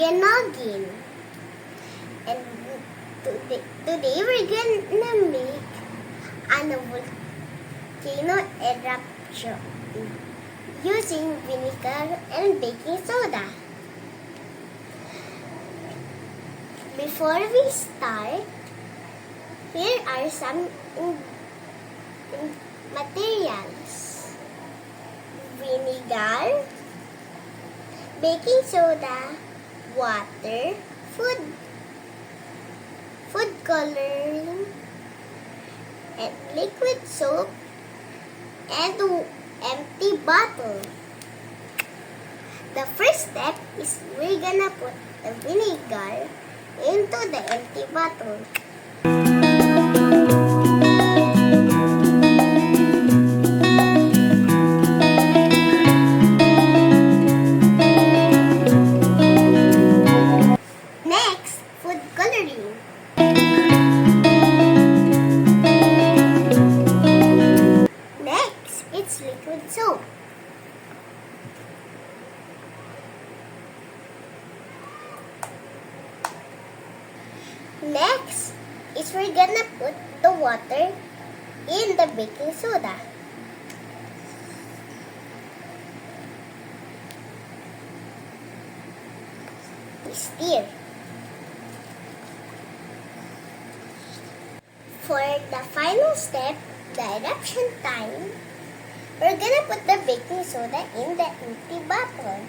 again. And today we're gonna make a volcano eruption using vinegar and baking soda. Before we start, here are some materials: vinegar, baking soda, water, food coloring, and liquid soap, and empty bottle. The first step is we're gonna put the vinegar into the empty bottle. Next, food coloring. Next, it's liquid soap. Next is we're gonna put the water in the baking soda. Stir. For the final step, the eruption time, we're gonna put the baking soda in the empty bottle.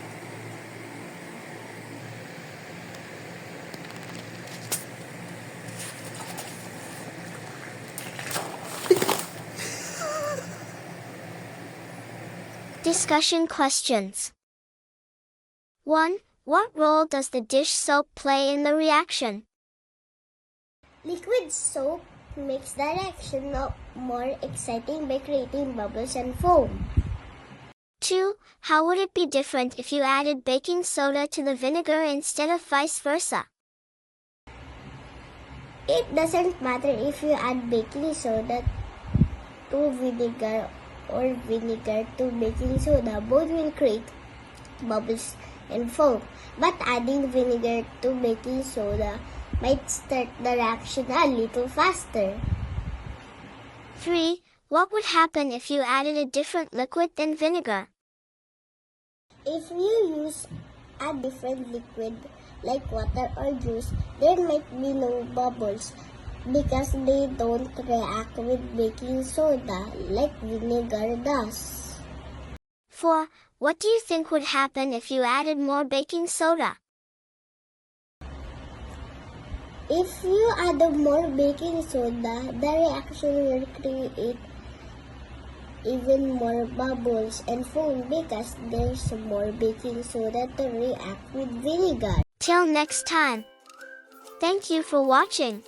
Discussion questions. 1. What role does the dish soap play in the reaction? Liquid soap makes the reaction more exciting by creating bubbles and foam. 2. How would it be different if you added baking soda to the vinegar instead of vice versa? It doesn't matter if you add baking soda to vinegar or vinegar to baking soda, both will create bubbles and foam. But adding vinegar to baking soda might start the reaction a little faster. 3. What would happen if you added a different liquid than vinegar? If you use a different liquid like water or juice, there might be no bubbles because they don't react with baking soda like vinegar does. 4. What do you think would happen if you added more baking soda? If you add more baking soda, the reaction will create even more bubbles and foam because there's more baking soda to react with vinegar. Till next time. Thank you for watching.